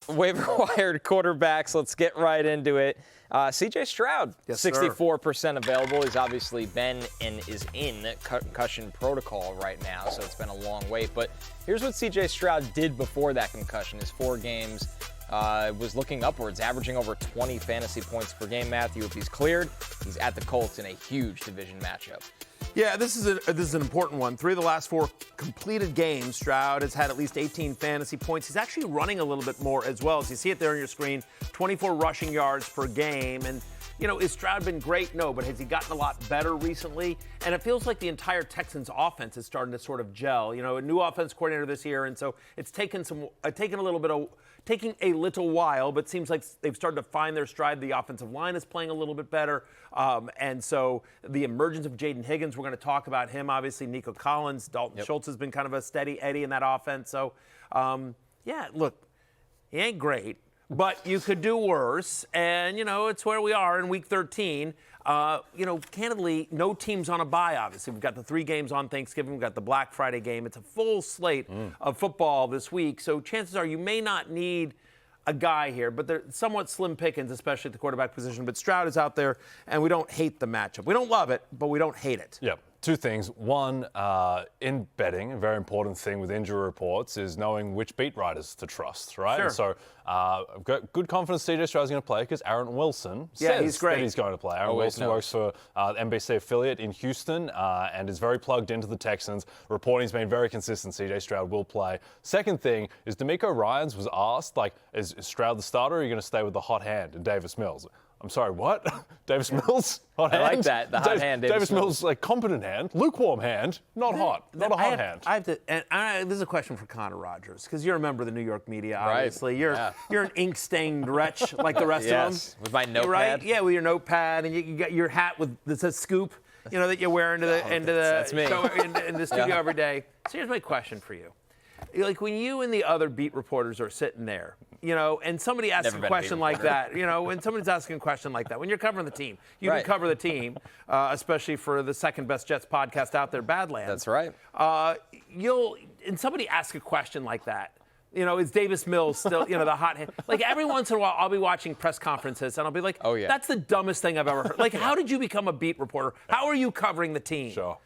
Waiver wired quarterbacks. Let's get right into it. CJ Stroud, Yes, 64% available. He's obviously been and is in concussion protocol right now, so it's been a long wait. But here's what CJ Stroud did before that concussion. His 4 games was looking upwards, averaging over 20 fantasy points per game. Matthew, if he's cleared, he's at the Colts in a huge division matchup. Yeah, this is an important one. 3 of the last 4 completed games, Stroud has had at least 18 fantasy points. He's actually running a little bit more as well. As you see it there on your screen, 24 rushing yards per game. And, you know, has Stroud been great? No, but has he gotten a lot better recently? And it feels like the entire Texans offense is starting to sort of gel. You know, a new offense coordinator this year, and so it's taken a little while, but seems like they've started to find their stride. The offensive line is playing a little bit better. And so the emergence of Jaden Higgins, we're going to talk about him, obviously. Nico Collins, Dalton Schultz has been kind of a steady Eddie in that offense. So, yeah, look, he ain't great, but you could do worse. And, you know, it's where we are in Week 13. You know, candidly, no team's on a bye, obviously. We've got the 3 games on Thanksgiving. We've got the Black Friday game. It's a full slate of football this week. So chances are you may not need a guy here, but they're somewhat slim pickings, especially at the quarterback position. But Stroud is out there, and we don't hate the matchup. We don't love it, but we don't hate it. Yep. 2 things. One, in betting, a very important thing with injury reports is knowing which beat writers to trust, right? Sure. And so I've got good confidence CJ Stroud's going to play because Aaron Wilson he's says great. that he's going to play. Aaron Wilson works for the NBC affiliate in Houston and is very plugged into the Texans. Reporting's been very consistent. CJ Stroud will play. Second thing is DeMeco Ryans was asked, like, is Stroud the starter or are you going to stay with the hot hand and Davis Mills? I'm sorry, what? Davis Mills? Hot hand? I like that, the hot hand. Davis Mills, like, competent hand, lukewarm hand, not hot, not a hot hand. I have to, and this is a question for Connor Rogers, because you're a member of the New York media, obviously. Right. You're an ink-stained wretch like the rest of them. With my notepad. Right? Yeah, with your notepad, and you got your hat that says scoop, you know, that you wear into the studio every day. So here's my question for you. Like, when you and the other beat reporters are sitting there, you know, and somebody asks a question like that, you know, when somebody's asking a question like that, when you're covering the team, you can cover the team, especially for the second best Jets podcast out there, Badlands. That's right. And somebody asks a question like that, you know, is Davis Mills still, you know, the hot hand? Like, every once in a while, I'll be watching press conferences, and I'll be like, oh, yeah, that's the dumbest thing I've ever heard. Like, how did you become a beat reporter? How are you covering the team? Sure.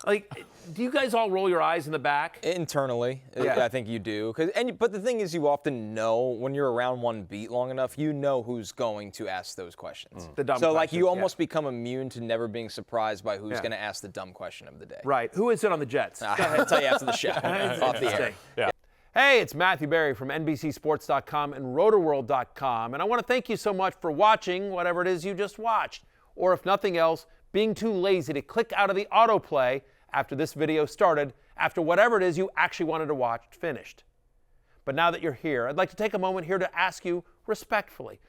Like, do you guys all roll your eyes in the back? Internally, I think you do. But the thing is, you often know when you're around one beat long enough, you know who's going to ask those questions. The dumb so, like, questions, you almost become immune to never being surprised by who's going to ask the dumb question of the day. Right. Who is it on the Jets? I'll tell you after the show. Off the air. Yeah. Hey, it's Matthew Berry from NBCSports.com and RotoWorld.com, and I want to thank you so much for watching whatever it is you just watched, or if nothing else, being too lazy to click out of the autoplay after this video started, after whatever it is you actually wanted to watch finished. But now that you're here, I'd like to take a moment here to ask you respectfully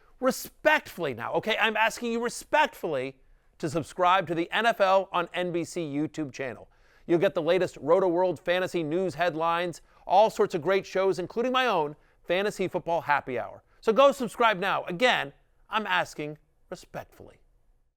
now, okay? I'm asking you respectfully to subscribe to the NFL on NBC YouTube channel. You'll get the latest Roto World fantasy news headlines, all sorts of great shows, including my own Fantasy Football Happy Hour. So go subscribe now. Again, I'm asking respectfully.